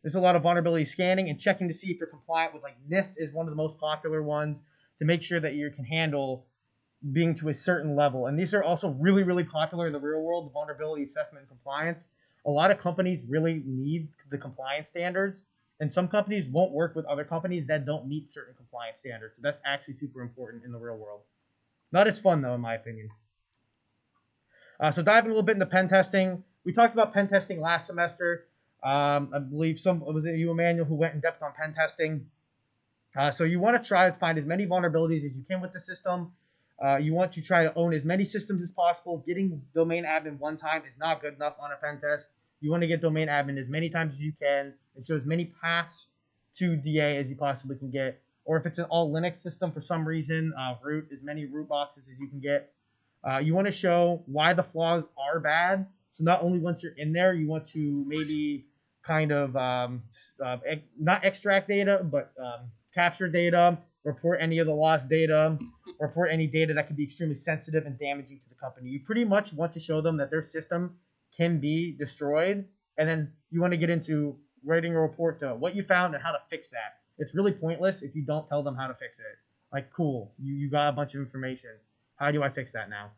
There's a lot of vulnerability scanning and checking to see if you're compliant with, like, NIST is one of the most popular ones to make sure that you can handle being to a certain level. And these are also really, really popular in the real world, the vulnerability assessment and compliance. A lot of companies really need the compliance standards, and some companies won't work with other companies that don't meet certain compliance standards. So that's actually super important in the real world. Not as fun, though, in my opinion. So diving a little bit into pen testing. We talked about pen testing last semester. I believe was it you, Emmanuel, who went in depth on pen testing. So you want to try to find as many vulnerabilities as you can with the system. You want to try to own as many systems as possible. Getting domain admin one time is not good enough on a pen test. You want to get domain admin as many times as you can and show as many paths to DA as you possibly can get. Or if it's an all Linux system for some reason, root as many root boxes as you can get. You want to show why the flaws are bad. So not only once you're in there, you want to maybe kind of not extract data, but capture data, report any of the lost data, report any data that could be extremely sensitive and damaging to the company. You pretty much want to show them that their system can be destroyed, and then you want to get into writing a report to what you found and how to fix that. It's really pointless if you don't tell them how to fix it. Like, cool, you got a bunch of information. How do I fix that now?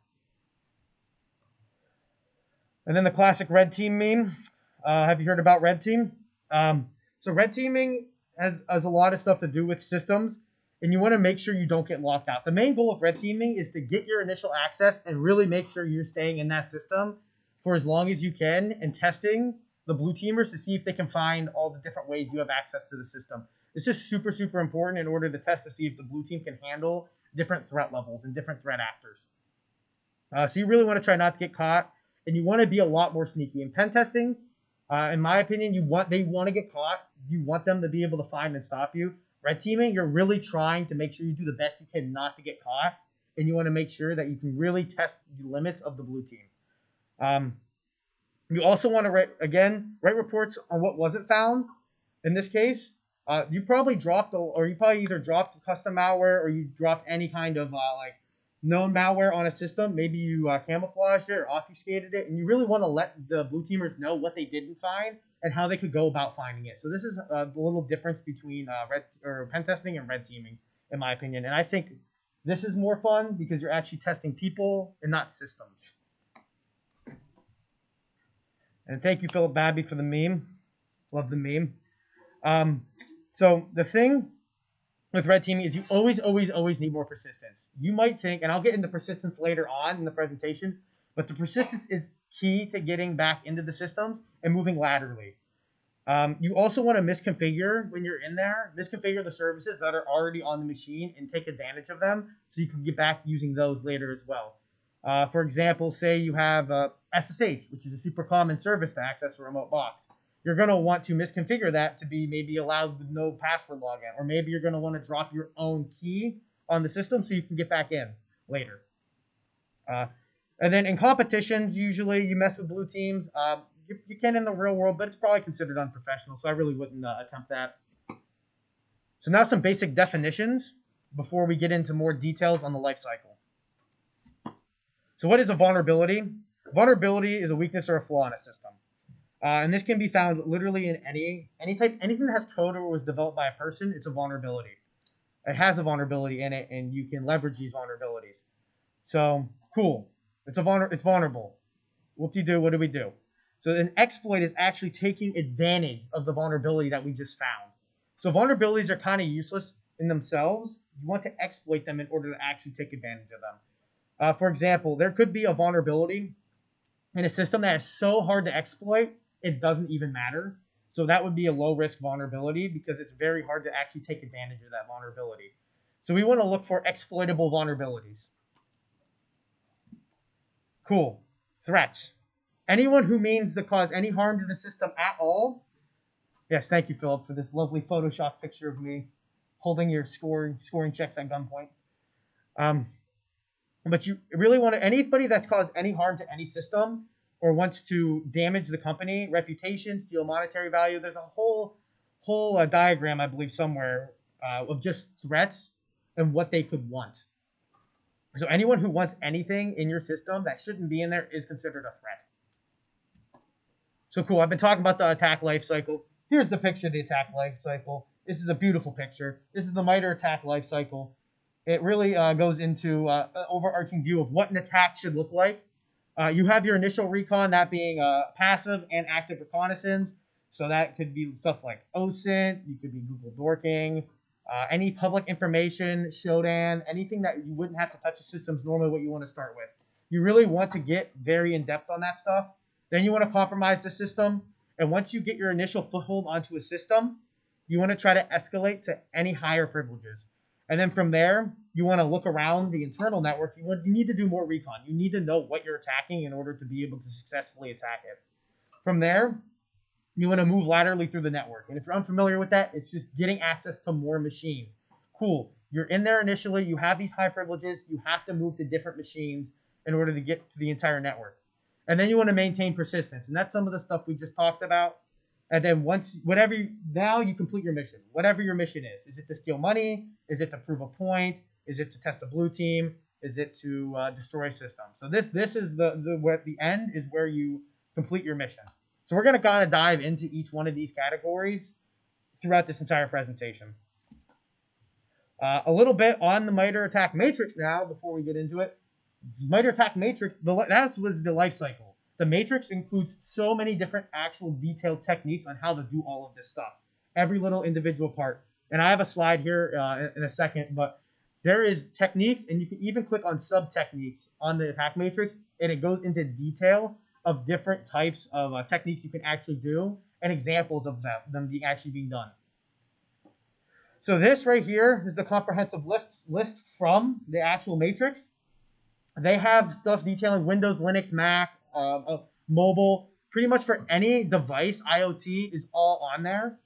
And then the classic red team meme. Have you heard about red team? So red teaming has a lot of stuff to do with systems, and you want to make sure you don't get locked out. The main goal of red teaming is to get your initial access and really make sure you're staying in that system for as long as you can and testing the blue teamers to see if they can find all the different ways you have access to the system. This is super, super important in order to test to see if the blue team can handle different threat levels and different threat actors. So you really want to try not to get caught, and you want to be a lot more sneaky. In pen testing, in my opinion, they want to get caught. You want them to be able to find and stop you. Red teaming, you're really trying to make sure you do the best you can not to get caught, and you want to make sure that you can really test the limits of the blue team. You also want to write reports on what wasn't found. In this case, you probably either dropped custom malware or you dropped any kind of known malware on a system. Maybe you camouflaged it or obfuscated it, and you really want to let the blue teamers know what they didn't find and how they could go about finding it. So this is the little difference between pen testing and red teaming, in my opinion. And I think this is more fun because you're actually testing people and not systems. And thank you, Philip Babby, for the meme. Love the meme. So the thing with red teaming is you always, always, always need more persistence. You might think, and I'll get into persistence later on in the presentation, but the persistence is key to getting back into the systems and moving laterally. You also want to misconfigure when you're in there, misconfigure the services that are already on the machine and take advantage of them so you can get back using those later as well. For example, say you have SSH, which is a super common service to access a remote box. You're going to want to misconfigure that to be maybe allowed with no password login, or maybe you're going to want to drop your own key on the system so you can get back in later. And then in competitions, usually you mess with blue teams. You can in the real world, but it's probably considered unprofessional, so I really wouldn't attempt that. So now some basic definitions before we get into more details on the life cycle. So what is a vulnerability? Vulnerability is a weakness or a flaw in a system. And this can be found literally in anything that has code or was developed by a person. It's a vulnerability. It has a vulnerability in it, and you can leverage these vulnerabilities. So cool. It's vulnerable. Whoop-de-doo, what do we do? So an exploit is actually taking advantage of the vulnerability that we just found. So vulnerabilities are kind of useless in themselves. You want to exploit them in order to actually take advantage of them. For example, there could be a vulnerability in a system that is so hard to exploit, it doesn't even matter. So that would be a low-risk vulnerability because it's very hard to actually take advantage of that vulnerability. So we want to look for exploitable vulnerabilities. Cool. Threats. Anyone who means to cause any harm to the system at all. Yes, thank you, Philip, for this lovely Photoshop picture of me holding your scoring checks at gunpoint. But you really want to, anybody that's caused any harm to any system or wants to damage the company, reputation, steal monetary value, there's a whole diagram, I believe, somewhere of just threats and what they could want. So anyone who wants anything in your system that shouldn't be in there is considered a threat. So cool, I've been talking about the attack lifecycle. here's the picture of the attack life cycle. This is a beautiful picture. This is the MITRE attack life cycle. It really goes into an overarching view of what an attack should look like. You have your initial recon, that being passive and active reconnaissance. So that could be stuff like OSINT, you could be Google dorking, any public information, Shodan, anything that you wouldn't have to touch the systems normally what you want to start with. You really want to get very in-depth on that stuff. Then you want to compromise the system. And once you get your initial foothold onto a system, you want to try to escalate to any higher privileges. And then from there, you want to look around the internal network. You need to do more recon. You need to know what you're attacking in order to be able to successfully attack it. From there, you want to move laterally through the network. And if you're unfamiliar with that, it's just getting access to more machines. Cool. You're in there initially. You have these high privileges. You have to move to different machines in order to get to the entire network. And then you want to maintain persistence. And that's some of the stuff we just talked about. And then now you complete your mission. Whatever your mission is. Is it to steal money? Is it to prove a point? Is it to test a blue team? Is it to destroy systems? So this is the end is where you complete your mission. So we're going to kind of dive into each one of these categories throughout this entire presentation. A little bit on the MITRE attack matrix now before we get into it. MITRE attack matrix, that was the life cycle. The matrix includes so many different actual detailed techniques on how to do all of this stuff. Every little individual part. And I have a slide here in a second, but there is techniques, and you can even click on sub-techniques on the attack matrix, and it goes into detail of different types of techniques you can actually do and examples of them being done. So this right here is the comprehensive list from the actual matrix. They have stuff detailing Windows, Linux, Mac, mobile, pretty much for any device. IoT is all on there,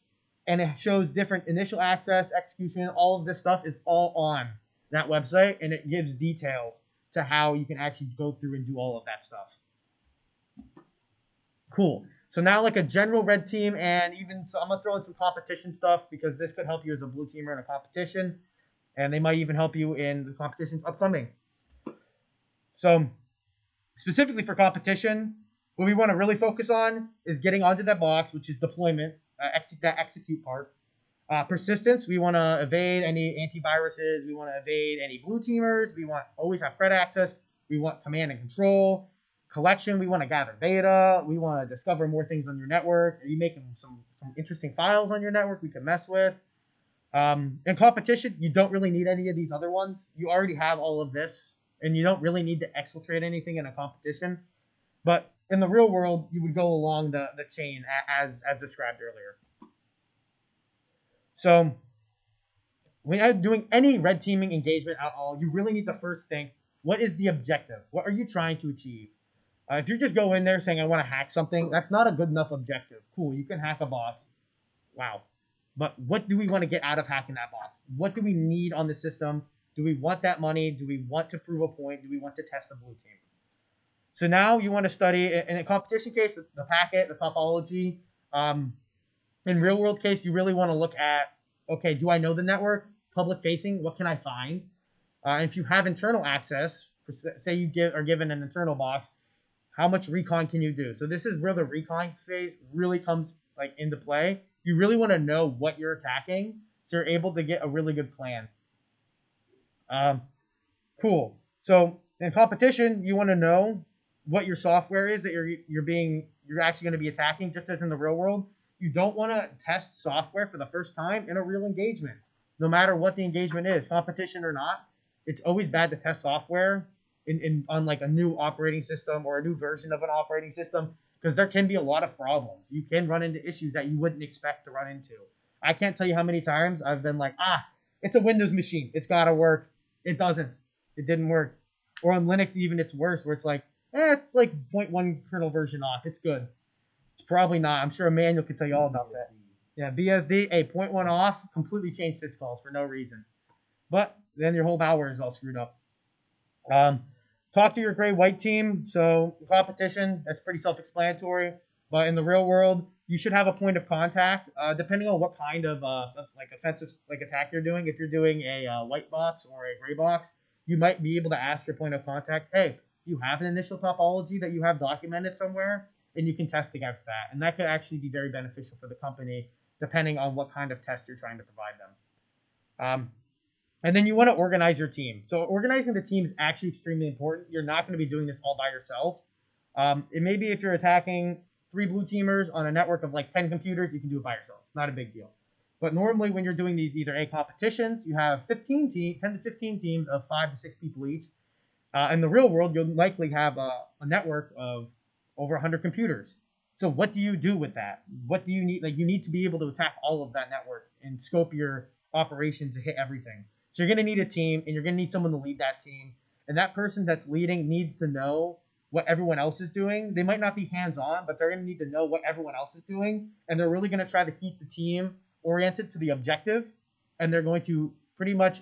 and it shows different initial access, execution, all of this stuff is all on that website, and it gives details to how you can actually go through and do all of that stuff. Cool. So now like a general red team, and even so I'm gonna throw in some competition stuff because this could help you as a blue teamer in a competition, and they might even help you in the competitions upcoming. So specifically for competition, what we want to really focus on is getting onto that box, which is deployment, that execute part. Persistence, we want to evade any antiviruses. We want to evade any blue teamers. We want always have threat access. We want command and control. Collection, we want to gather data. We want to discover more things on your network. Are you making some interesting files on your network we can mess with? In competition, you don't really need any of these other ones. You already have all of this, and you don't really need to exfiltrate anything in a competition. But in the real world, you would go along the chain as described earlier. So when you're doing any red teaming engagement at all, you really need to first think, what is the objective? What are you trying to achieve? If you just go in there saying, I want to hack something, that's not a good enough objective. Cool, you can hack a box. Wow. But what do we want to get out of hacking that box? What do we need on the system? Do we want that money? Do we want to prove a point? Do we want to test the blue team? So now you want to study, in a competition case, the packet, the topology. In real world case, you really want to look at, okay, do I know the network? Public facing, what can I find? If you have internal access, say you are given an internal box, how much recon can you do? So this is where the recon phase really comes into play. You really want to know what you're attacking so you're able to get a really good plan. Cool. So in competition, you want to know what your software is that you're actually going to be attacking, just as in the real world. You don't want to test software for the first time in a real engagement, no matter what the engagement is, competition or not. It's always bad to test software on like a new operating system or a new version of an operating system, because there can be a lot of problems. You can run into issues that you wouldn't expect to run into. I can't tell you how many times I've been like, it's a Windows machine. It's got to work. It doesn't. It didn't work. Or on Linux, even it's worse, where it's like, it's like 0.1 kernel version off. It's good. It's probably not. I'm sure Emmanuel could tell you all about that. Yeah, BSD, 0.1 off, completely changed syscalls for no reason. But then your whole malware is all screwed up. Talk to your gray-white team. So competition, that's pretty self-explanatory. But in the real world, you should have a point of contact, depending on what kind of offensive attack you're doing. If you're doing a white box or a gray box, you might be able to ask your point of contact, hey, do you have an initial topology that you have documented somewhere? and you can test against that. And that could actually be very beneficial for the company, depending on what kind of test you're trying to provide them. And then you want to organize your team. So organizing the team is actually extremely important. You're not going to be doing this all by yourself. It may be if you're attacking 3 blue teamers on a network of like 10 computers, you can do it by yourself. Not a big deal. But normally when you're doing these either A competitions, you have 10 to 15 teams of 5 to 6 people each. In the real world, you'll likely have a network of over 100 computers. So what do you do with that? What do you need? Like, you need to be able to attack all of that network and scope your operation to hit everything. So you're going to need a team, and you're going to need someone to lead that team. And that person that's leading needs to know what everyone else is doing. They might not be hands-on, but they're going to need to know what everyone else is doing. And they're really going to try to keep the team oriented to the objective. And they're going to pretty much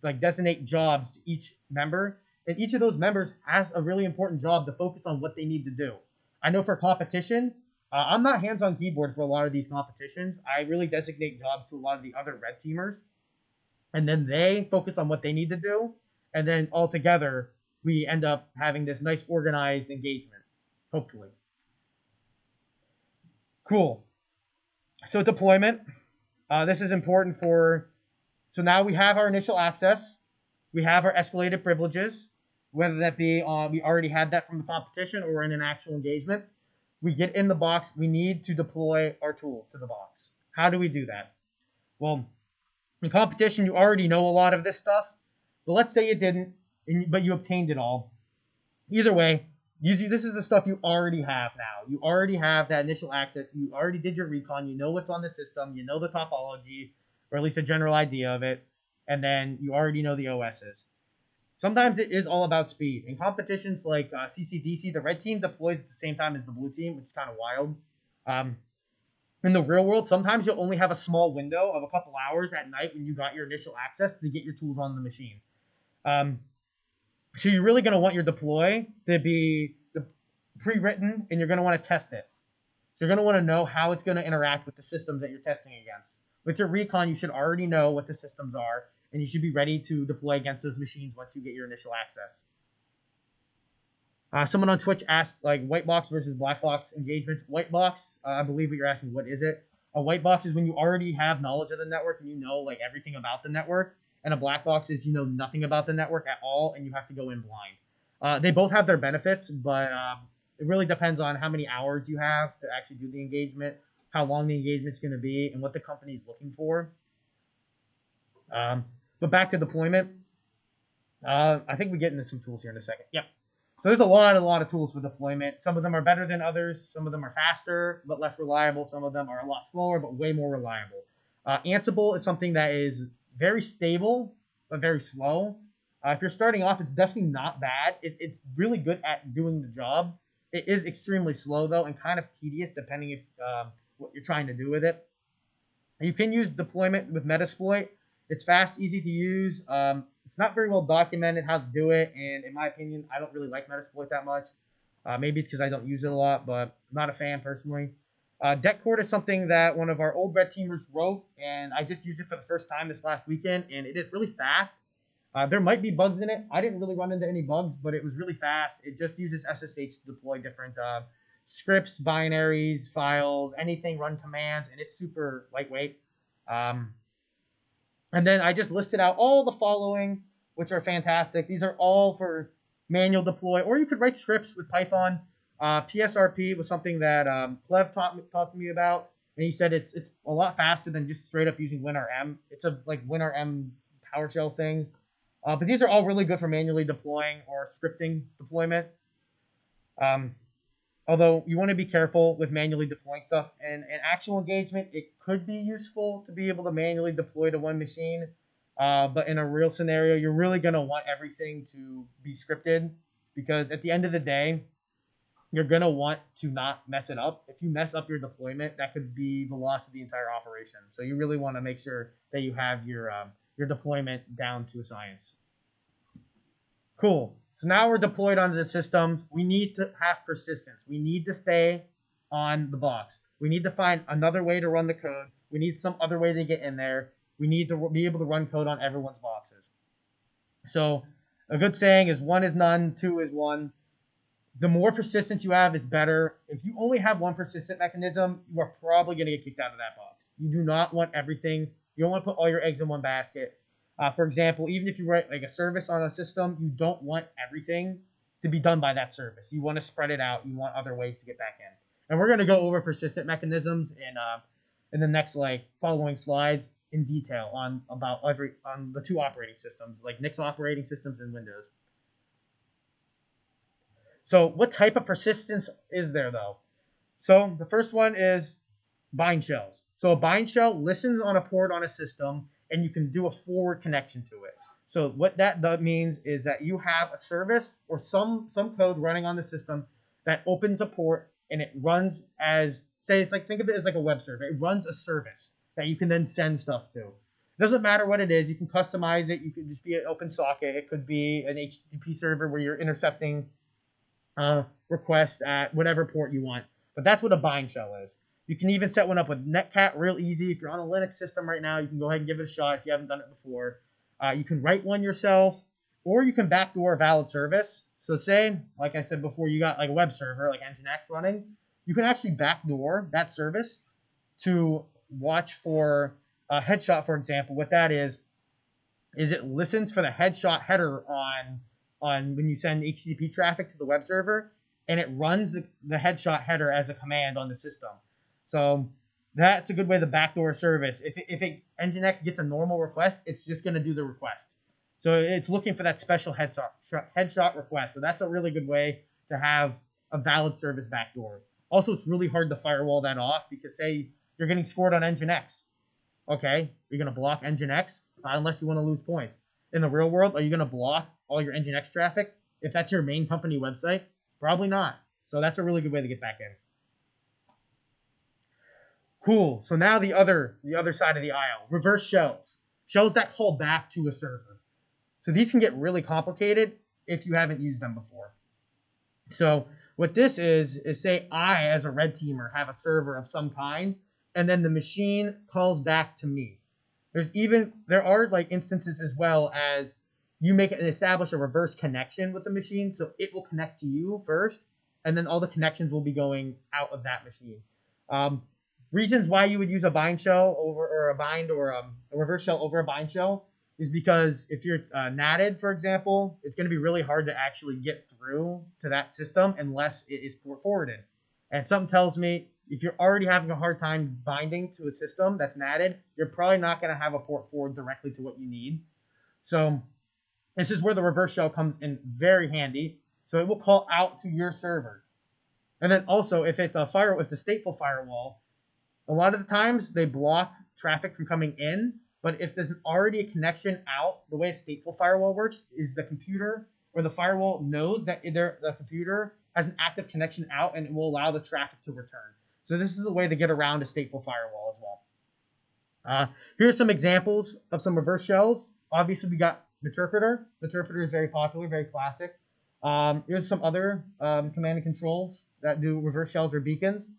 like designate jobs to each member. And each of those members has a really important job to focus on what they need to do. I know for competition, I'm not hands-on keyboard for a lot of these competitions. I really designate jobs to a lot of the other red teamers. And then they focus on what they need to do. And then all together, we end up having this nice organized engagement, hopefully. Cool. So deployment. This is important so now we have our initial access. We have our escalated privileges, whether that be we already had that from the competition or we're in an actual engagement. We get in the box. We need to deploy our tools to the box. How do we do that? Well, in competition, you already know a lot of this stuff, but let's say you didn't, but you obtained it all. Either way, usually this is the stuff you already have now. You already have that initial access. You already did your recon. You know what's on the system. You know the topology, or at least a general idea of it, and then you already know the OSs. Sometimes it is all about speed. In competitions like CCDC, the red team deploys at the same time as the blue team, which is kind of wild. In the real world, sometimes you'll only have a small window of a couple hours at night when you got your initial access to get your tools on the machine. So you're really going to want your deploy to be pre-written, and you're going to want to test it. So you're going to want to know how it's going to interact with the systems that you're testing against. With your recon, you should already know what the systems are, and you should be ready to deploy against those machines once you get your initial access. Someone on Twitch asked, like, white box versus black box engagements. White box, I believe what you're asking, what is it? A white box is when you already have knowledge of the network and you know, like, everything about the network. And a black box is you know nothing about the network at all and you have to go in blind. They both have their benefits, but it really depends on how many hours you have to actually do the engagement, how long the engagement's going to be, and what the company's looking for. But back to deployment. I think we get into some tools here in a second. Yep. So there's a lot of tools for deployment. Some of them are better than others. Some of them are faster, but less reliable. Some of them are a lot slower, but way more reliable. Ansible is something that is very stable, but very slow. If you're starting off, it's definitely not bad. It's really good at doing the job. It is extremely slow, though, and kind of tedious, depending if what you're trying to do with it. You can use deployment with Metasploit. It's fast, easy to use. It's not very well documented how to do it, and in my opinion, I don't really like Metasploit that much. Maybe it's because I don't use it a lot, but I'm not a fan personally. Detcord is something that one of our old red teamers wrote, and I just used it for the first time this last weekend, and it is really fast. There might be bugs in it. I didn't really run into any bugs, but it was really fast. It just uses SSH to deploy different scripts, binaries, files, anything, run commands, and it's super lightweight. And then I just listed out all the following, which are fantastic. These are all for manual deploy, or you could write scripts with Python. PSRP was something that Clev talked to me about, and he said it's a lot faster than just straight up using WinRM. It's a like WinRM PowerShell thing. But these are all really good for manually deploying or scripting deployment. Although you want to be careful with manually deploying stuff. And in actual engagement, it could be useful to be able to manually deploy to one machine. But in a real scenario, you're really going to want everything to be scripted. Because at the end of the day, you're going to want to not mess it up. If you mess up your deployment, that could be the loss of the entire operation. So you really want to make sure that you have your deployment down to a science. Cool. So now we're deployed onto the system. We need to have persistence. We need to stay on the box. We need to find another way to run the code. We need some other way to get in there. We need to be able to run code on everyone's boxes. So a good saying is 1 is none, 2 is 1. The more persistence you have is better. If you only have one persistent mechanism, you are probably going to get kicked out of that box. You do not want everything. You don't want to put all your eggs in one basket. For example, even if you write like a service on a system, you don't want everything to be done by that service. You want to spread it out. You want other ways to get back in. And we're going to go over persistent mechanisms in the next like following slides in detail on the two operating systems, like Linux operating systems and Windows. So what type of persistence is there though? So the first one is bind shells. So a bind shell listens on a port on a system, and you can do a forward connection to it. So what that means is that you have a service or some code running on the system that opens a port, and it runs as, say, it's like, think of it as like a web server. It runs a service that you can then send stuff to. It doesn't matter what it is. You can customize it. You could just be an open socket. It could be an HTTP server where you're intercepting requests at whatever port you want. But that's what a bind shell is. You can even set one up with Netcat real easy. If you're on a Linux system right now, you can go ahead and give it a shot if you haven't done it before. You can write one yourself, or you can backdoor a valid service. So say, like I said before, you got like a web server, like Nginx running. You can actually backdoor that service to watch for a headshot, for example. What that is it listens for the headshot header on when you send HTTP traffic to the web server, and it runs the headshot header as a command on the system. So that's a good way to backdoor a service. If Nginx gets a normal request, it's just going to do the request. So it's looking for that special headshot request. So that's a really good way to have a valid service backdoor. Also, it's really hard to firewall that off because, say, you're getting scored on Nginx. Okay, you're going to block Nginx unless you want to lose points. In the real world, are you going to block all your Nginx traffic if that's your main company website? Probably not. So that's a really good way to get back in. Cool. So now the other side of the aisle, reverse shells. Shells that call back to a server. So these can get really complicated if you haven't used them before. So what this is say I, as a red teamer, have a server of some kind, and then the machine calls back to me. There are like instances as well as you establish a reverse connection with the machine, so it will connect to you first, and then all the connections will be going out of that machine. Reasons why you would use a bind shell or a reverse shell over a bind shell is because if you're natted, for example, it's going to be really hard to actually get through to that system unless it is port forwarded. And something tells me if you're already having a hard time binding to a system that's natted, you're probably not going to have a port forward directly to what you need. So this is where the reverse shell comes in very handy. So it will call out to your server. And then also, if it's a stateful firewall, a lot of the times they block traffic from coming in. But if there's already a connection out, the way a stateful firewall works is the computer or the firewall knows that the computer has an active connection out, and it will allow the traffic to return. So this is a way to get around a stateful firewall as well. Here's some examples of some reverse shells. Obviously, we got Meterpreter. Meterpreter is very popular, very classic. Here's some other command and controls that do reverse shells or beacons.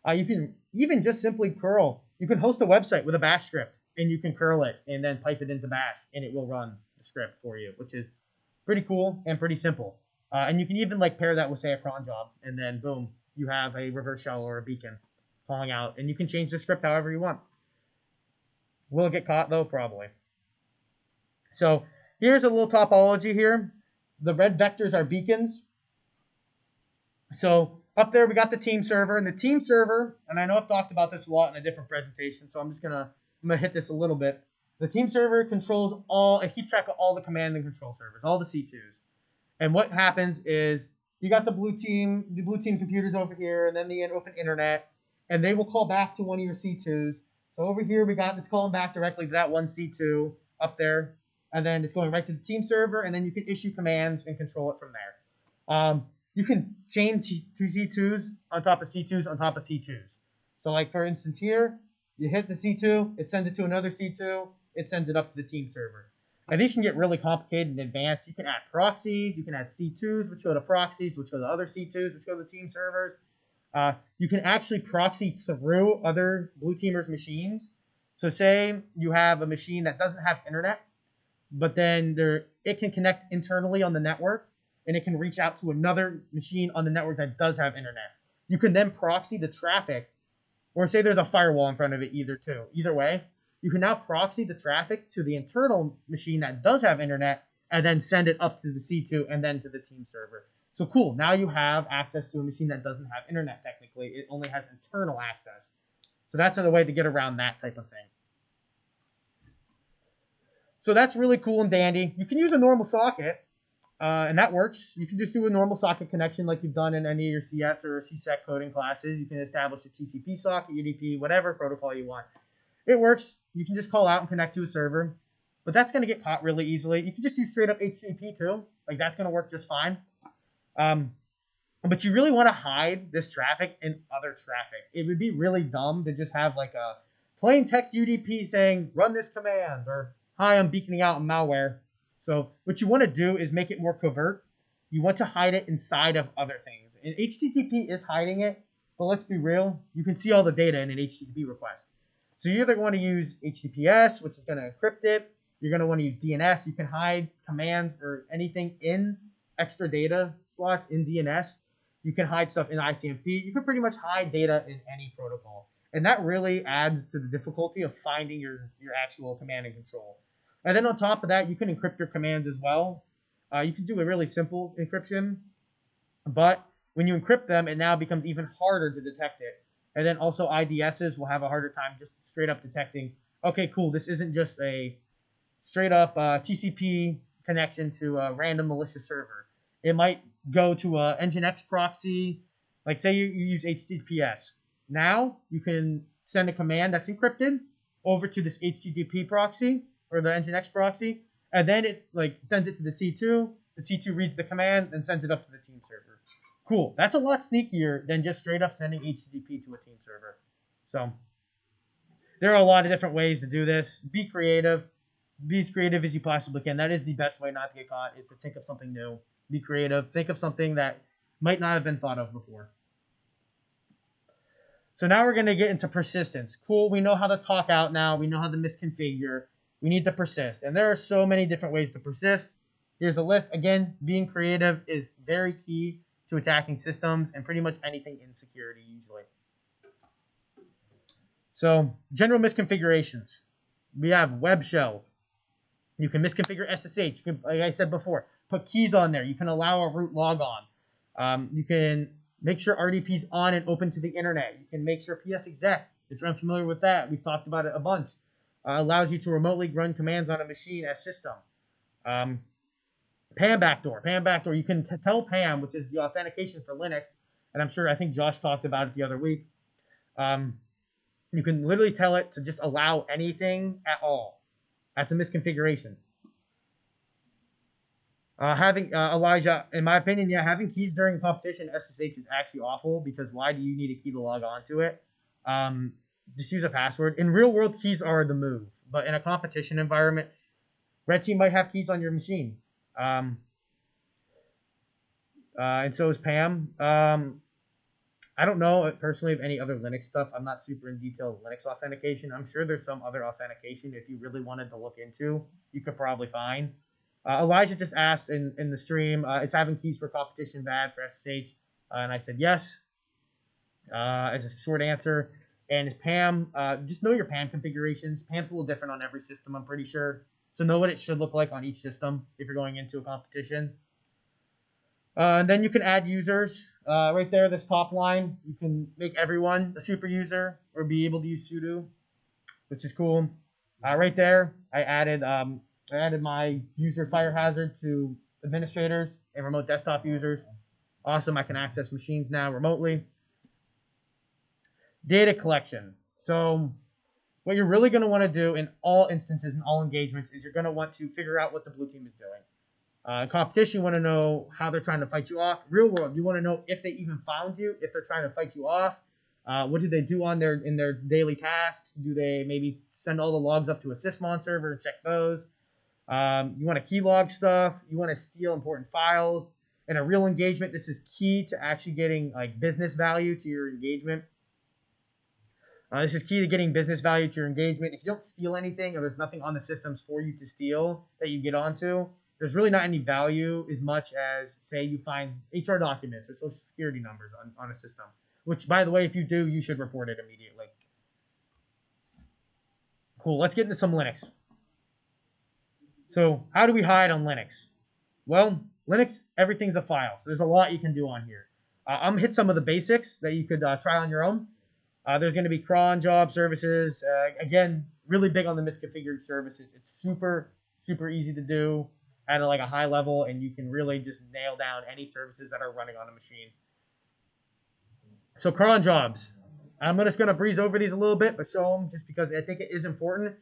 You can even just simply curl. You can host a website with a bash script, and you can curl it and then pipe it into bash, and it will run the script for you, which is pretty cool and pretty simple. And you can even like pair that with, say, a cron job, and then boom, you have a reverse shell or a beacon calling out, and you can change the script however you want. Will it get caught though? Probably. So here's a little topology here. The red vectors are beacons. So up there we got the team server, and the team server, and I know I've talked about this a lot in a different presentation, so I'm gonna hit this a little bit. The team server it keeps track of all the command and control servers, all the C2s. And what happens is you got the blue team computers over here, and then the open internet, and they will call back to one of your C2s. So over here it's calling back directly to that one C2 up there, and then it's going right to the team server, and then you can issue commands and control it from there. You can chain two C2s on top of C2s on top of C2s. So like for instance here, you hit the C2, it sends it to another C2, it sends it up to the team server. And these can get really complicated in advance. You can add proxies, you can add C2s, which go to proxies, which go to other C2s, which go to team servers. You can actually proxy through other blue teamers' machines. So say you have a machine that doesn't have internet, but then it can connect internally on the network. and it can reach out to another machine on the network that does have internet. You can then proxy the traffic, or say there's a firewall in front of it, either way. You can now proxy the traffic to the internal machine that does have internet and then send it up to the C2 and then to the team server. So cool, now you have access to a machine that doesn't have internet technically. It only has internal access. So that's another way to get around that type of thing. So that's really cool and dandy. You can use a normal socket, and that works. You can just do a normal socket connection like you've done in any of your CS or CSEC coding classes. You can establish a TCP socket, UDP, whatever protocol you want. It works. You can just call out and connect to a server, but that's going to get caught really easily. You can just use straight up HTTP too. Like that's going to work just fine. But you really want to hide this traffic in other traffic. It would be really dumb to just have like a plain text UDP saying, run this command, or hi, I'm beaconing out malware. So what you want to do is make it more covert. You want to hide it inside of other things. And HTTP is hiding it, but let's be real. You can see all the data in an HTTP request. So you either want to use HTTPS, which is going to encrypt it. You're going to want to use DNS. You can hide commands or anything in extra data slots in DNS. You can hide stuff in ICMP. You can pretty much hide data in any protocol. And that really adds to the difficulty of finding your actual command and control. And then on top of that, you can encrypt your commands as well. You can do a really simple encryption, but when you encrypt them, it now becomes even harder to detect it. And then also IDSs will have a harder time just straight up detecting, okay, cool, this isn't just a straight up TCP connection to a random malicious server. It might go to a Nginx proxy, like say you use HTTPS. Now you can send a command that's encrypted over to this HTTP proxy or the Nginx proxy, and then it like sends it to the C2. The C2 reads the command and sends it up to the team server. Cool. That's a lot sneakier than just straight up sending HTTP to a team server. So there are a lot of different ways to do this. Be creative. Be as creative as you possibly can. That is the best way not to get caught, is to think of something new. Be creative. Think of something that might not have been thought of before. So now we're going to get into persistence. Cool. We know how to talk out now. We know how to misconfigure. We need to persist. And there are so many different ways to persist. Here's a list. Again, being creative is very key to attacking systems and pretty much anything in security usually. So general misconfigurations. We have web shells. You can misconfigure SSH. You can, like I said before, put keys on there. You can allow a root logon. You can make sure RDP is on and open to the internet. You can make sure PSExec, if you're unfamiliar with that, we've talked about it a bunch, allows you to remotely run commands on a machine as system. PAM backdoor. PAM backdoor. You can tell PAM, which is the authentication for Linux, and I think Josh talked about it the other week. You can literally tell it to just allow anything at all. That's a misconfiguration. Elijah, in my opinion, yeah, having keys during competition SSH is actually awful, because why do you need a key to log on to it? Just use a password. In real world, keys are the move, but in a competition environment, Red Team might have keys on your machine. And so is PAM. I don't know personally of any other Linux stuff. I'm not super in detail with Linux authentication. I'm sure there's some other authentication if you really wanted to look into, you could probably find. Elijah just asked in the stream, is having keys for competition bad for SSH? And I said yes. It's a short answer. And is PAM, just know your PAM configurations. PAM's a little different on every system, I'm pretty sure. So know what it should look like on each system if you're going into a competition. And then you can add users. Right there, this top line, you can make everyone a super user or be able to use sudo, which is cool. Right there, I added my user fire hazard to administrators and remote desktop users. Awesome, I can access machines now remotely. Data collection. So what you're really going to want to do in all instances and all engagements is you're going to want to figure out what the blue team is doing. Competition, you want to know how they're trying to fight you off. Real world, you want to know if they even found you, if they're trying to fight you off. What do they do in their daily tasks? Do they maybe send all the logs up to a sysmon server and check those? You want to key log stuff. You want to steal important files. In a real engagement, this is key to actually getting like business value to your engagement. This is key to getting business value to your engagement. If you don't steal anything or there's nothing on the systems for you to steal that you get onto, there's really not any value as much as, say, you find HR documents or social security numbers on a system, which, by the way, if you do, you should report it immediately. Cool, let's get into some Linux. So how do we hide on Linux? Well, Linux, everything's a file. So there's a lot you can do on here. I'm going to hit some of the basics that you could try on your own. There's going to be cron job services. Again, really big on the misconfigured services. It's super, super easy to do at like a high level, and you can really just nail down any services that are running on a machine. So cron jobs. I'm just going to breeze over these a little bit, but show them just because I think it is important.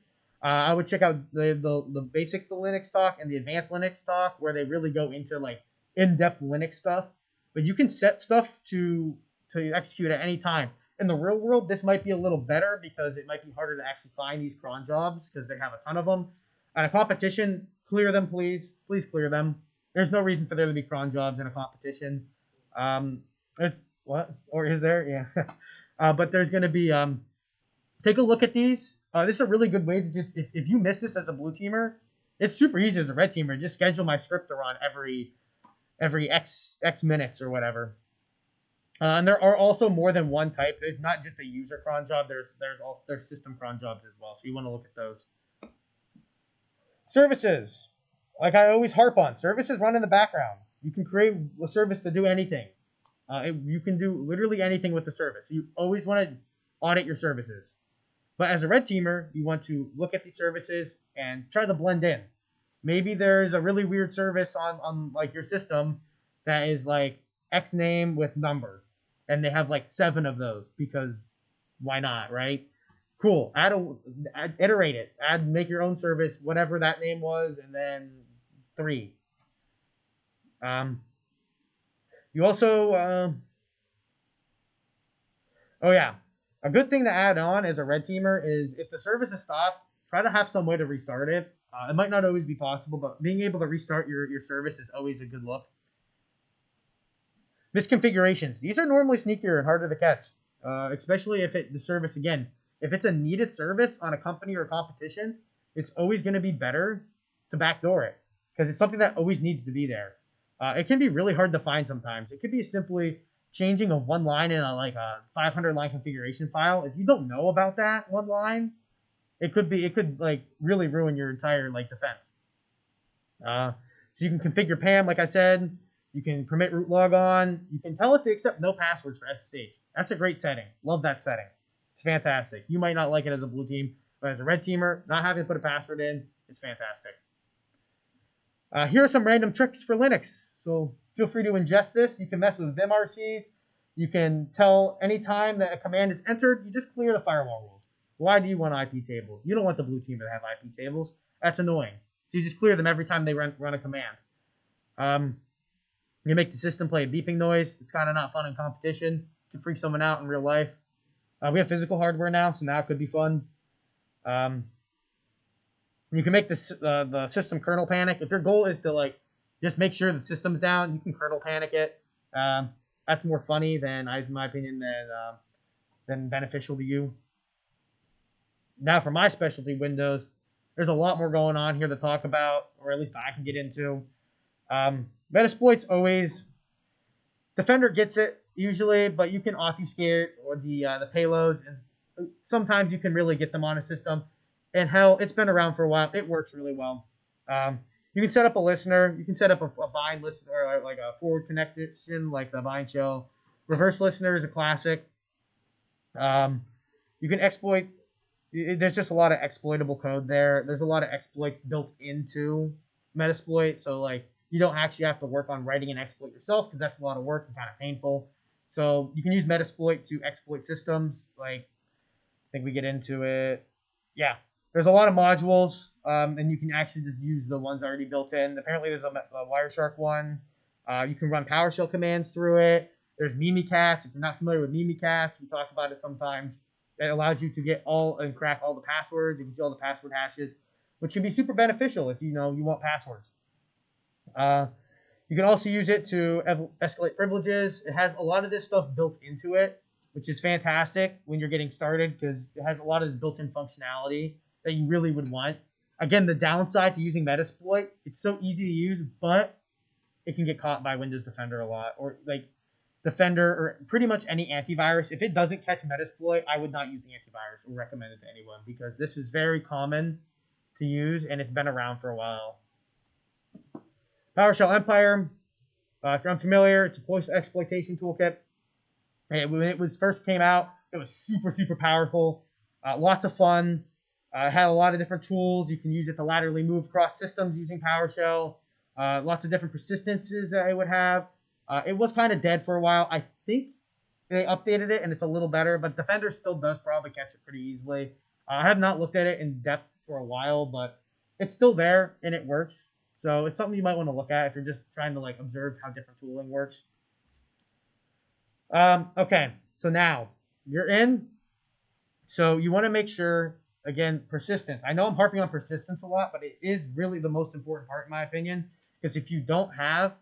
I would check out the basics of Linux talk and the advanced Linux talk, where they really go into like in-depth Linux stuff. But you can set stuff to execute at any time. In the real world, this might be a little better because it might be harder to actually find these cron jobs because they have a ton of them. At a competition, clear them, please. Please clear them. There's no reason for there to be cron jobs in a competition. There's what? Or is there? Yeah. But there's going to be take a look at these. This is a really good way to just, if you miss this as a blue teamer, it's super easy as a red teamer. Just schedule my script to run every X minutes or whatever. And there are also more than one type. There's not just a user cron job. There's system cron jobs as well. So you want to look at those. Services. Like I always harp on, services run in the background. You can create a service to do anything. You can do literally anything with the service. You always want to audit your services. But as a red teamer, you want to look at these services and try to blend in. Maybe there's a really weird service on like your system that is like X name with number, and they have like 7 of those because why not, right? Cool. Iterate it. Make your own service, whatever that name was, and then 3. You also, oh yeah. A good thing to add on as a red teamer is if the service is stopped, try to have some way to restart it. It might not always be possible, but being able to restart your service is always a good look. Misconfigurations. These are normally sneakier and harder to catch, especially if the service, again, if it's a needed service on a company or a competition, it's always going to be better to backdoor it because it's something that always needs to be there. It can be really hard to find sometimes. It could be simply changing a one line in a 500 line configuration file. If you don't know about that one line, it could like really ruin your entire like defense. So you can configure PAM, like I said. You can permit root logon. You can tell it to accept no passwords for SSH. That's a great setting. Love that setting. It's fantastic. You might not like it as a blue team, but as a red teamer, not having to put a password in is fantastic. Here are some random tricks for Linux. So feel free to ingest this. You can mess with vimRCs. You can tell anytime that a command is entered, you just clear the firewall rules. Why do you want IP tables? You don't want the blue team to have IP tables. That's annoying. So you just clear them every time they run a command. You make the system play a beeping noise. It's kind of not fun in competition. You can freak someone out in real life. We have physical hardware now, so now it could be fun. You can make the system kernel panic. If your goal is to like just make sure the system's down, you can kernel panic it. That's more funny than, in my opinion, than beneficial to you. Now for my specialty Windows, there's a lot more going on here to talk about, or at least I can get into. Metasploit's always, Defender gets it usually, but you can obfuscate or the payloads, and sometimes you can really get them on a system. And hell, it's been around for a while. It works really well. You can set up a listener. You can set up a bind listener, or like a forward connection, like the bind shell. Reverse listener is a classic. You can exploit. There's just a lot of exploitable code there. There's a lot of exploits built into Metasploit, so like you don't actually have to work on writing an exploit yourself because that's a lot of work and kind of painful. So you can use Metasploit to exploit systems. Like I think we get into it. Yeah. There's a lot of modules, and you can actually just use the ones already built in. Apparently, there's a Wireshark one. You can run PowerShell commands through it. There's Mimikatz. If you're not familiar with Mimikatz, we talk about it sometimes. It allows you to get and crack all the passwords. You can see all the password hashes, which can be super beneficial if you want passwords. You can also use it to escalate privileges. It has a lot of this stuff built into it, which is fantastic when you're getting started because it has a lot of this built-in functionality that you really would want. Again, the downside to using Metasploit, it's so easy to use, but it can get caught by Windows Defender a lot, or like Defender, or pretty much any antivirus. If it doesn't catch Metasploit, I would not use the antivirus or recommend it to anyone, because this is very common to use and it's been around for a while. PowerShell Empire, if you're unfamiliar, it's a voice exploitation toolkit. And when it was first came out, it was super powerful, lots of fun. It had a lot of different tools. You can use it to laterally move across systems using PowerShell. Lots of different persistences that it would have. It was kind of dead for a while. I think they updated it and it's a little better, but Defender still does probably catch it pretty easily. I have not looked at it in depth for a while, but it's still there and it works. So it's something you might want to look at if you're just trying to like observe how different tooling works. Okay, so now you're in. So you want to make sure, again, persistence. I know I'm harping on persistence a lot, but it is really the most important part in my opinion, because if you don't have,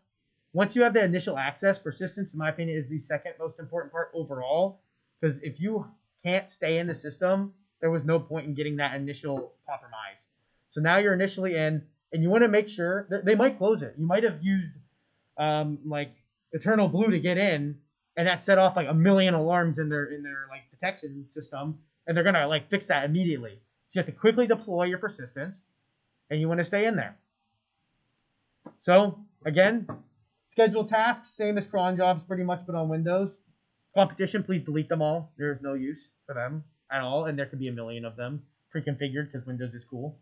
once you have the initial access, persistence, in my opinion, is the second most important part overall. Because if you can't stay in the system, there was no point in getting that initial compromise. So now you're initially in, and you want to make sure that they might close it. You might have used like Eternal Blue to get in, and that set off like a million alarms in their like detection system, and they're gonna like fix that immediately. So you have to quickly deploy your persistence, and you want to stay in there. So again, schedule tasks, same as Cron Jobs, pretty much, but on Windows. Competition, please delete them all. There is no use for them at all, and there could be a million of them pre-configured because Windows is cool.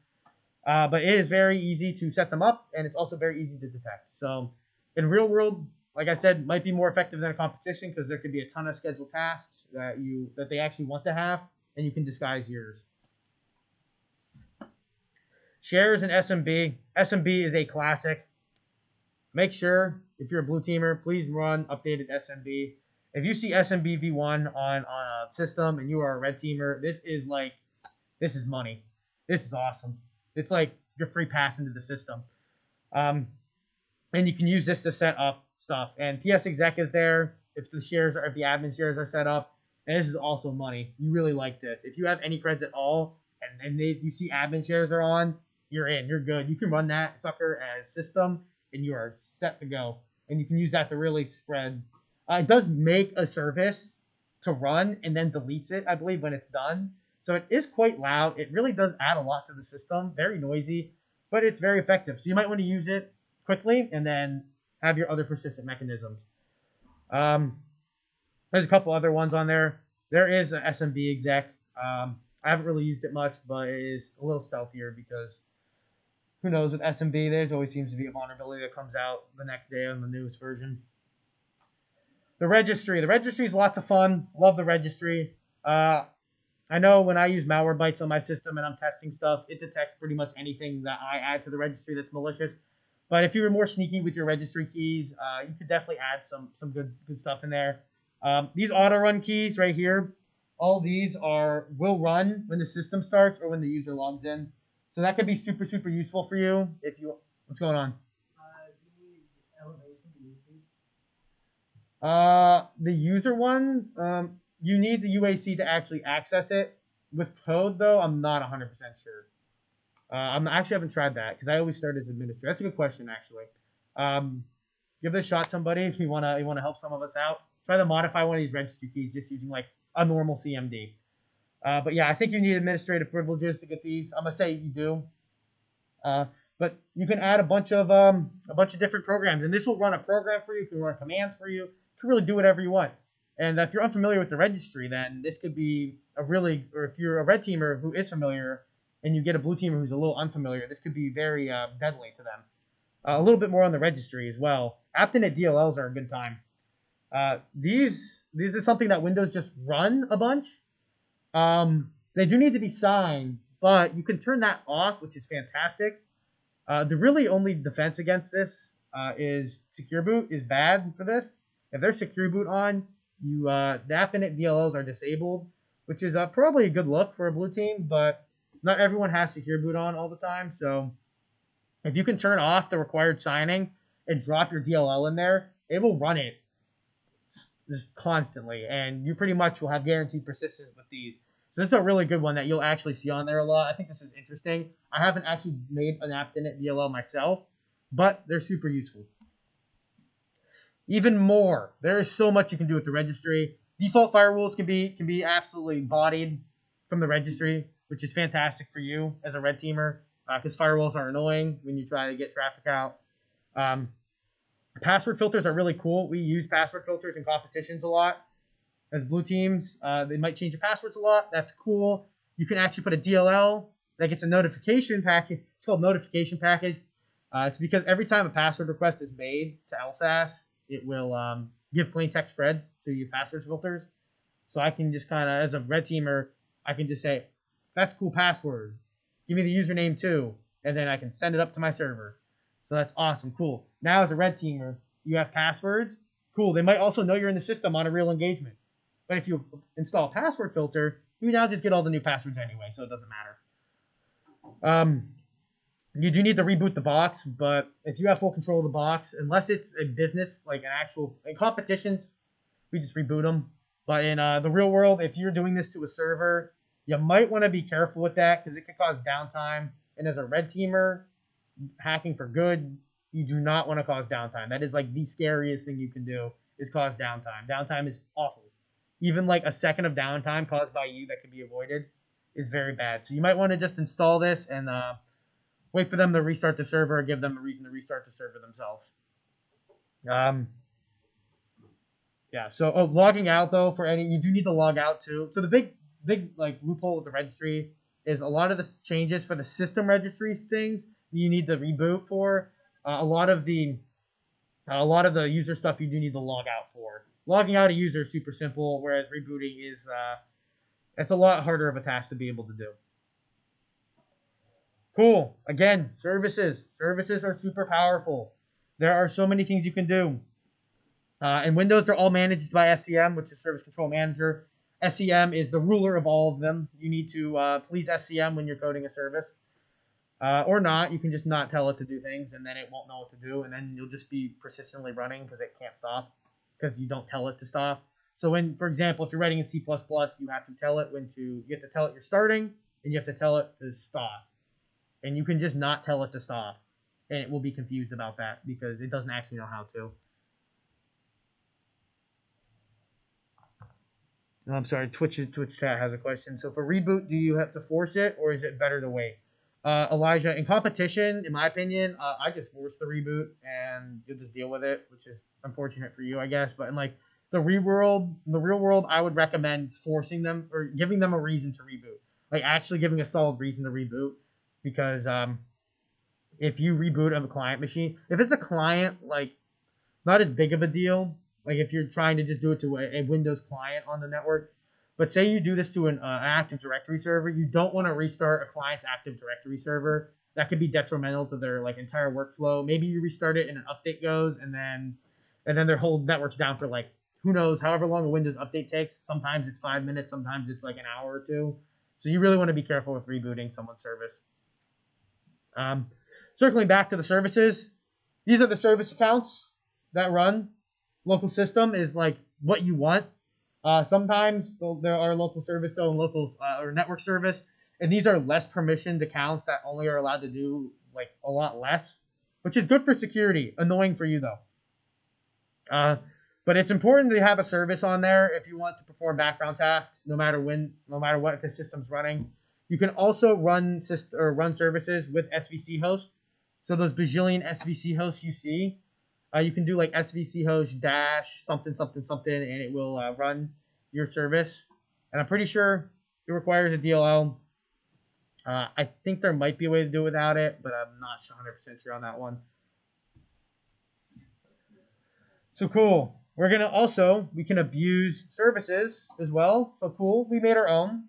But it is very easy to set them up, and it's also very easy to detect. So in real world, like I said, might be more effective than a competition because there could be a ton of scheduled tasks that they actually want to have, and you can disguise yours. Shares and SMB. SMB is a classic. Make sure, if you're a blue teamer, please run updated SMB. If you see SMB v1 on a system and you are a red teamer, this is money. This is awesome. It's like your free pass into the system. And you can use this to set up stuff. And PS exec is there if the admin shares are set up. And this is also money. You really like this. If you have any creds at all, and you see admin shares are on, you're in. You're good. You can run that sucker as system, and you are set to go. And you can use that to really spread. It does make a service to run and then deletes it, I believe, when it's done. So it is quite loud. It really does add a lot to the system. Very noisy, but it's very effective. So you might want to use it quickly and then have your other persistent mechanisms. There's a couple other ones on there. There is an SMB exec. I haven't really used it much, but it is a little stealthier because who knows, with SMB, there always seems to be a vulnerability that comes out the next day on the newest version. The registry. The registry is lots of fun. Love the registry. I know when I use Malwarebytes on my system and I'm testing stuff, it detects pretty much anything that I add to the registry that's malicious. But if you were more sneaky with your registry keys, you could definitely add some good stuff in there. These auto run keys right here, all these will run when the system starts or when the user logs in. So that could be super useful for you if you. What's going on? The user one, you need the UAC to actually access it. With code though, I'm not 100% sure. I actually haven't tried that because I always start as administrator. That's a good question actually. Give it a shot, somebody, if you wanna help some of us out. Try to modify one of these registry keys just using like a normal CMD. But yeah, I think you need administrative privileges to get these. I'm gonna say you do. But you can add a bunch of different programs, and this will run a program for you. It can run commands for you. You can really do whatever you want. And if you're unfamiliar with the registry, then this could be or if you're a red teamer who is familiar, and you get a blue teamer who's a little unfamiliar, this could be very deadly to them. A little bit more on the registry as well. Apt-init DLLs are a good time. These is something that Windows just run a bunch. They do need to be signed, but you can turn that off, which is fantastic. The really only defense against this is Secure Boot is bad for this. If there's Secure Boot on, the app-init DLLs are disabled, which is probably a good look for a blue team, but not everyone has Secure Boot on all the time. So if you can turn off the required signing and drop your DLL in there, it will run it just constantly, and you pretty much will have guaranteed persistence with these. So this is a really good one that you'll actually see on there a lot. I think this is interesting. I haven't actually made an apt-init DLL myself, but they're super useful. Even more, there is so much you can do with the registry. Default firewalls can be absolutely bodied from the registry, which is fantastic for you as a red teamer, because firewalls are annoying when you try to get traffic out. Password filters are really cool. We use password filters in competitions a lot. As blue teams, they might change your passwords a lot. That's cool. You can actually put a DLL that gets a notification package. It's called notification package. It's because every time a password request is made to LSAS, it will give plain text spreads to your password filters. So I can just kind of, as a red teamer, I can just say, that's a cool password. Give me the username too. And then I can send it up to my server. So that's awesome. Cool. Now as a red teamer, you have passwords. Cool. They might also know you're in the system on a real engagement. But if you install a password filter, you now just get all the new passwords anyway, so it doesn't matter. You do need to reboot the box, but if you have full control of the box, unless it's a business, like an actual, in competitions, we just reboot them. But in the real world, if you're doing this to a server, you might want to be careful with that because it could cause downtime. And as a red teamer, hacking for good, you do not want to cause downtime. That is like the scariest thing you can do is cause downtime. Downtime is awful. Even like a second of downtime caused by you that can be avoided is very bad. So you might want to just install this and wait for them to restart the server or give them a reason to restart the server themselves. Yeah, so logging out though, you do need to log out too. So the big like loophole with the registry is a lot of the changes for the system registries things you need to reboot for. A lot of the user stuff you do need to log out for. Logging out a user is super simple, whereas rebooting is it's a lot harder of a task to be able to do. Cool. Again, services. Services are super powerful. There are so many things you can do. In Windows, they're all managed by SCM, which is Service Control Manager. SCM is the ruler of all of them. You need to please SCM when you're coding a service. Or not. You can just not tell it to do things, and then it won't know what to do, and then you'll just be persistently running because it can't stop because you don't tell it to stop. So when, for example, if you're writing in C++, you have to tell it you have to tell it you're starting, and you have to tell it to stop. And you can just not tell it to stop, and it will be confused about that because it doesn't actually know how to. I'm sorry, Twitch chat has a question. So for reboot, do you have to force it, or is it better to wait? Elijah, in competition, in my opinion, I just force the reboot, and you'll just deal with it, which is unfortunate for you, I guess. But in like the real world, I would recommend forcing them or giving them a reason to reboot, like actually giving a solid reason to reboot, because if you reboot of a client machine, if it's a client, like not as big of a deal. Like if you're trying to just do it to a Windows client on the network, but say you do this to an Active Directory server, you don't want to restart a client's Active Directory server. That could be detrimental to their like entire workflow. Maybe you restart it and an update goes, and then their whole network's down for like who knows, however long a Windows update takes. Sometimes it's 5 minutes, sometimes it's like an hour or two. So you really want to be careful with rebooting someone's service. Circling back to the services, these are the service accounts that run. Local system is like what you want. Sometimes there are local service though and local or network service, and these are less permissioned accounts that only are allowed to do like a lot less, which is good for security. Annoying for you though. But it's important to have a service on there if you want to perform background tasks, no matter what the system's running. You can also run services with SVC host. So those bajillion SVC hosts you see. You can do like SVC host dash something something something, and it will run your service. And I'm pretty sure it requires a DLL. I think there might be a way to do it without it, but I'm not 100% sure on that one. So cool. We can abuse services as well. So cool. We made our own.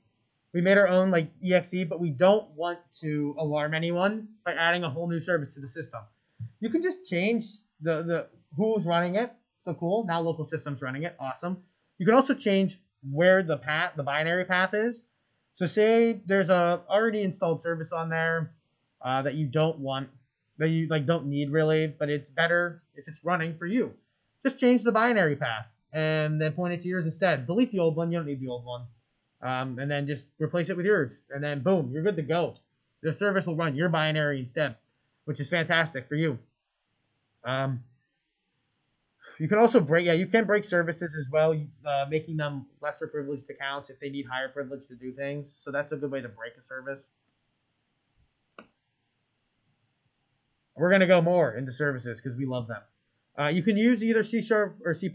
We made our own like exe, but we don't want to alarm anyone by adding a whole new service to the system. You can just change the who's running it. So cool. Now local system's running it. Awesome. You can also change where the binary path is. So say there's a already installed service on there that you don't want, that you like don't need really, but it's better if it's running for you. Just change the binary path and then point it to yours instead. Delete the old one. You don't need the old one. and then just replace it with yours, and then boom, you're good to go. The service will run your binary instead, which is fantastic for you. You can also break, you can break services as well, making them lesser privileged accounts if they need higher privilege to do things. So that's a good way to break a service. We're going to go more into services because we love them. You can use either C# or C++.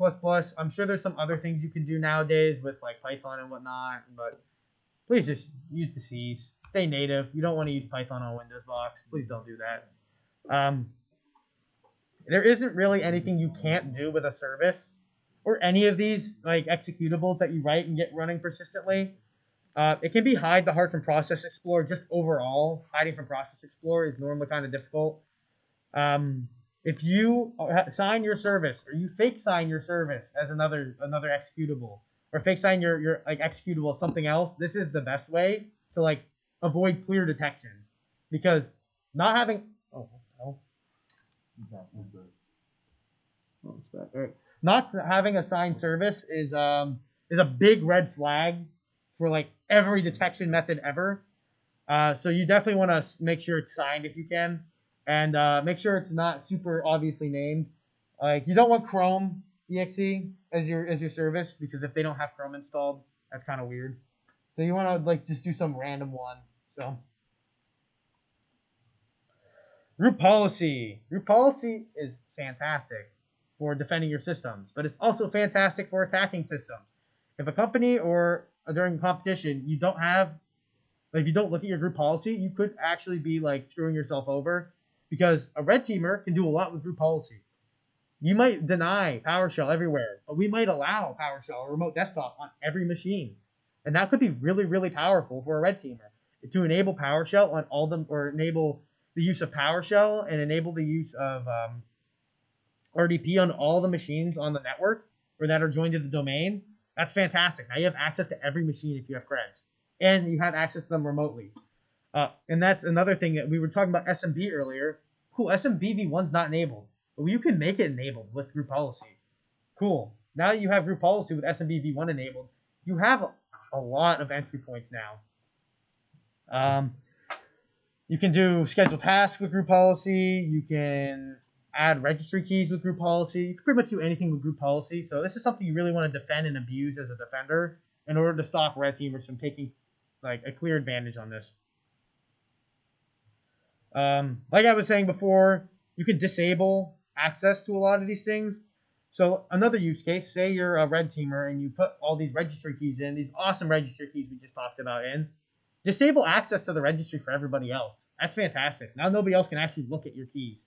I'm sure there's some other things you can do nowadays with like Python and whatnot, but please just use the C's. Stay native. You don't want to use Python on Windows box. Please don't do that. There isn't really anything you can't do with a service or any of these like executables that you write and get running persistently. It can be hide the heart from Process Explorer. Just overall, hiding from Process Explorer is normally kind of difficult. If you sign your service or you fake sign your service as another executable, or fake sign your like executable as something else, this is the best way to like avoid clear detection, because not having not having a signed service is a big red flag for like every detection method ever. So you definitely want to make sure it's signed if you can, and make sure it's not super obviously named. Like you don't want Chrome exe as your service, because if they don't have Chrome installed, that's kind of weird. So you want to like just do some random one. So group policy. Group policy is fantastic for defending your systems, but it's also fantastic for attacking systems. If a company or during competition you don't have, like if you don't look at your group policy, you could actually be like screwing yourself over, because a red teamer can do a lot with group policy. You might deny PowerShell everywhere, but we might allow PowerShell or remote desktop on every machine. And that could be really, really powerful for a red teamer to enable PowerShell on all them, or enable the use of PowerShell and enable the use of RDP on all the machines on the network or that are joined to the domain. That's fantastic. Now you have access to every machine if you have creds, and you have access to them remotely. And that's another thing that we were talking about SMB earlier. Cool, SMB v1's not enabled, but you can make it enabled with group policy. Cool. Now you have group policy with SMB v1 enabled. You have a lot of entry points now. You can do scheduled tasks with group policy. You can add registry keys with group policy. You can pretty much do anything with group policy. So this is something you really want to defend and abuse as a defender in order to stop red teamers from taking like a clear advantage on this. Like I was saying before, you can disable access to a lot of these things. So another use case, say you're a red teamer and you put all these registry keys in, these awesome registry keys we just talked about in. Disable access to the registry for everybody else. That's fantastic. Now nobody else can actually look at your keys.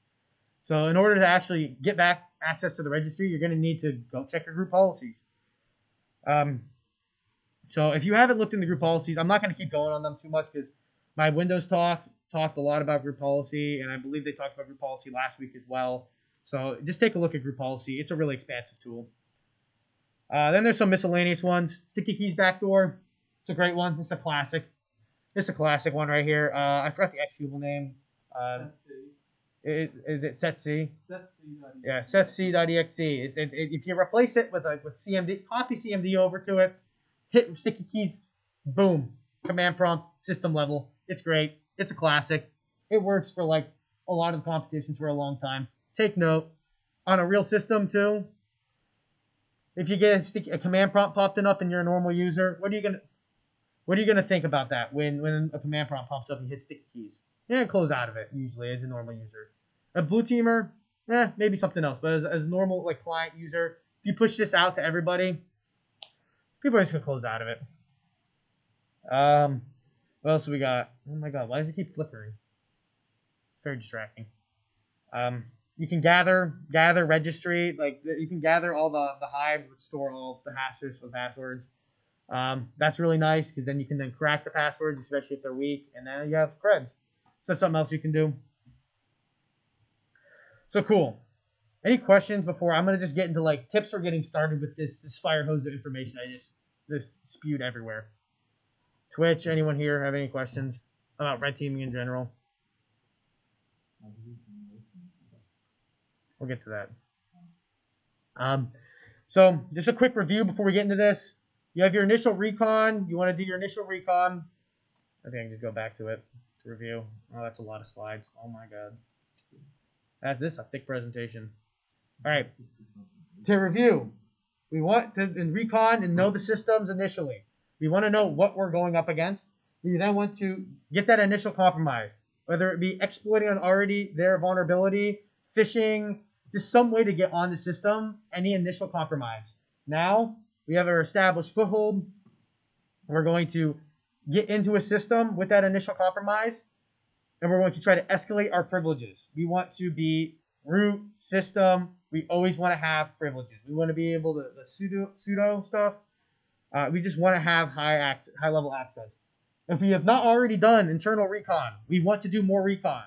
So in order to actually get back access to the registry, you're going to need to go check your group policies. So if you haven't looked in the group policies, I'm not going to keep going on them too much because my Windows talked a lot about group policy, and I believe they talked about group policy last week as well. So just take a look at group policy. It's a really expansive tool. Then there's some miscellaneous ones. Sticky keys backdoor. It's a great one. It's a classic. It's a classic one right here. I forgot the executable name. Is it setc? Yeah, setc.exe. If you replace it with CMD, copy CMD over to it, hit sticky keys, boom, command prompt, system level. It's great. It's a classic. It works for like a lot of competitions for a long time. Take note, on a real system too. If you get a command prompt popping up and you're a normal user, what are you gonna think about that when a command prompt pops up and you hit sticky keys? You're gonna close out of it usually as a normal user. A blue teamer, maybe something else. But as a normal like client user, if you push this out to everybody, people are just gonna close out of it. What else do we got? Oh my god, why does it keep flickering? It's very distracting. You can gather registry, like you can gather all the hives which store all the hashes for passwords. That's really nice because then you can crack the passwords, especially if they're weak, and then you have creds. So that's something else you can do. So cool. Any questions before I'm gonna just get into like tips for getting started with this fire hose of information I just spewed everywhere. Twitch, anyone here have any questions about red teaming in general? We'll get to that. So just a quick review before we get into this. You have your initial recon. You want to do your initial recon. I think I can just go back to it to review. Oh, that's a lot of slides. Oh my god. This is a thick presentation. All right. To review, we want to recon and know the systems initially. We want to know what we're going up against. We then want to get that initial compromise, whether it be exploiting an already there vulnerability, phishing, just some way to get on the system, any initial compromise. Now, we have our established foothold. We're going to get into a system with that initial compromise, and we're going to try to escalate our privileges. We want to be root system. We always want to have privileges. We want to be able to the pseudo stuff. We just want to have high level access. If we have not already done internal recon, we want to do more recon.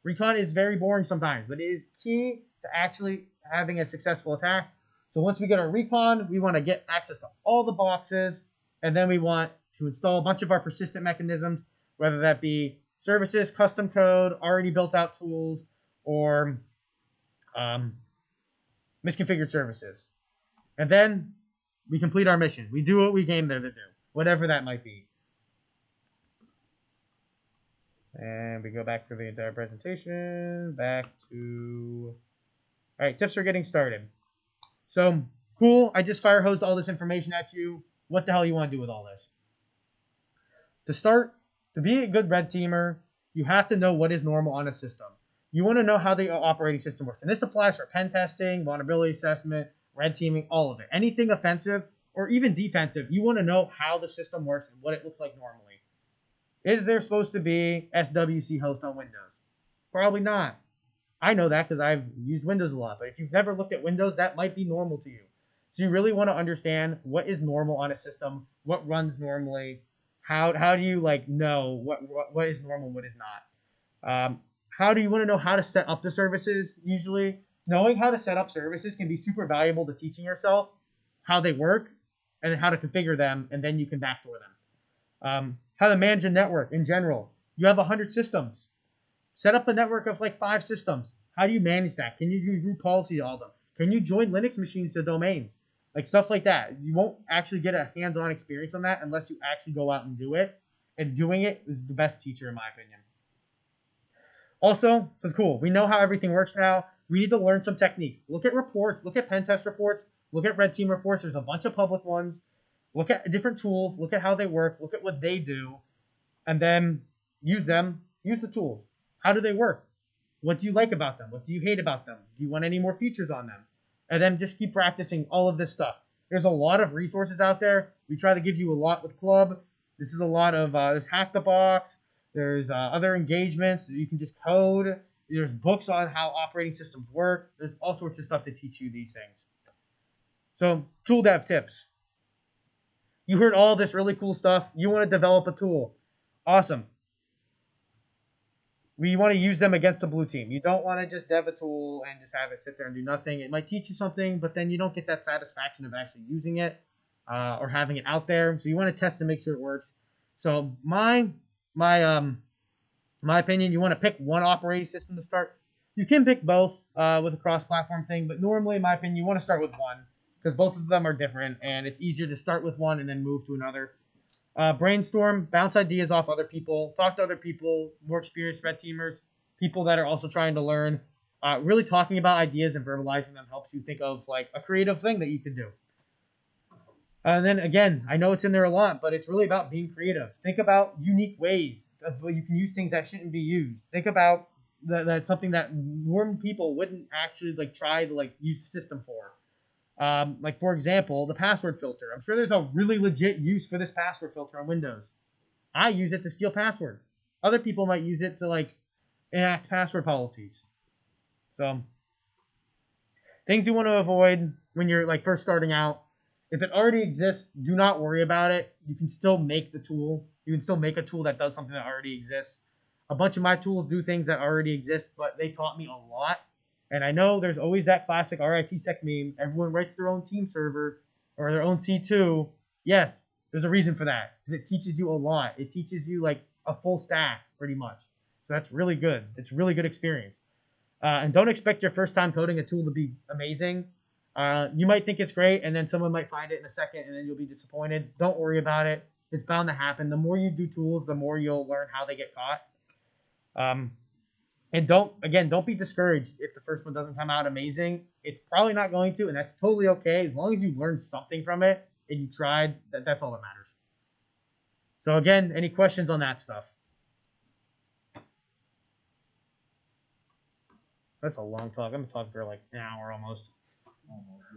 Recon is very boring sometimes, but it is key to actually having a successful attack. So once we get our recon, we want to get access to all the boxes, and then we want to install a bunch of our persistent mechanisms, whether that be services, custom code, already built out tools, or misconfigured services. And then we complete our mission. We do what we came there to do, whatever that might be. And we go back through the entire presentation, back to... All right, tips for getting started. So, cool, I just fire hosed all this information at you. What the hell you want to do with all this? To start, to be a good red teamer, you have to know what is normal on a system. You want to know how the operating system works. And this applies for pen testing, vulnerability assessment, red teaming, all of it. Anything offensive or even defensive, you want to know how the system works and what it looks like normally. Is there supposed to be SWC host on Windows? Probably not. I know that because I've used Windows a lot. But if you've never looked at Windows, that might be normal to you. So you really want to understand what is normal on a system, what runs normally, how do you know what is normal, what is not. How do you want to know how to set up the services? Usually, knowing how to set up services can be super valuable to teaching yourself how they work and how to configure them, and then you can backdoor them. How to manage a network in general. You have 100 systems. Set up a network of 5 systems. How do you manage that? Can you do root policy to all of them? Can you join Linux machines to domains? Stuff like that. You won't actually get a hands-on experience on that unless you actually go out and do it. And doing it is the best teacher, in my opinion. Also, so cool. We know how everything works now. We need to learn some techniques. Look at reports. Look at pen test reports. Look at red team reports. There's a bunch of public ones. Look at different tools. Look at how they work. Look at what they do. And then use them. Use the tools. How do they work? What do you like about them? What do you hate about them? Do you want any more features on them? And then just keep practicing all of this stuff. There's a lot of resources out there. We try to give you a lot with Club. This is a lot of, there's Hack the Box. There's other engagements. You can just code. There's books on how operating systems work. There's all sorts of stuff to teach you these things. So, tool dev tips. You heard all this really cool stuff. You want to develop a tool. Awesome. We want to use them against the blue team. You don't want to just dev a tool and just have it sit there and do nothing. It might teach you something, but then you don't get that satisfaction of actually using it or having it out there. So you want to test to make sure it works. So my opinion, you want to pick one operating system to start. You can pick both with a cross-platform thing, but normally, in my opinion, you want to start with one because both of them are different, and it's easier to start with one and then move to another. Brainstorm, bounce ideas off other people, talk to other people, more experienced red teamers, people that are also trying to learn. Really talking about ideas and verbalizing them helps you think of a creative thing that you can do. And then again, I know it's in there a lot, but it's really about being creative. Think about unique ways of you can use things that shouldn't be used. Think about that's something that normal people wouldn't actually try to use the system for. For example, the password filter. I'm sure there's a really legit use for this password filter on Windows. I use it to steal passwords. Other people might use it to enact password policies. So, things you want to avoid when you're first starting out. If it already exists, do not worry about it. You can still make the tool. You can still make a tool that does something that already exists. A bunch of my tools do things that already exist, but they taught me a lot. And I know there's always that classic RITSec meme. Everyone writes their own team server or their own C2. Yes, there's a reason for that. Because it teaches you a lot. It teaches you a full stack pretty much. So that's really good. It's a really good experience. And don't expect your first time coding a tool to be amazing. You might think it's great, and then someone might find it in a second, and then you'll be disappointed. Don't worry about it. It's bound to happen. The more you do tools, the more you'll learn how they get caught. And don't be discouraged if the first one doesn't come out amazing. It's probably not going to, and that's totally okay. As long as you learned something from it and you tried, that's all that matters. So again, any questions on that stuff? That's a long talk. I'm going to talk for like an hour almost.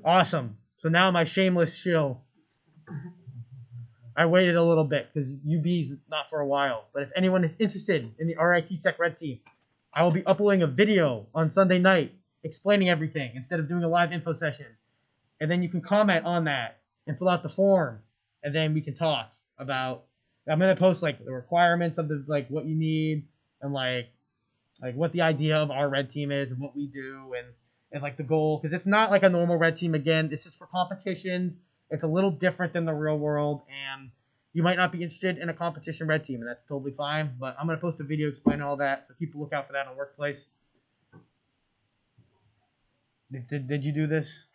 Awesome. So now my shameless shill. I waited a little bit because UB's not for a while. But if anyone is interested in the RITSec Red Team, I will be uploading a video on Sunday night explaining everything instead of doing a live info session. And then you can comment on that and fill out the form. And then we can talk about, I'm going to post like the requirements of the, like what you need and like what the idea of our red team is and what we do and like the goal. Because it's not like a normal red team again. This is for competitions. It's a little different than the real world. And you might not be interested in a competition red team, and that's totally fine. But I'm going to post a video explaining all that, so keep a lookout for that on Workplace. Did you do this?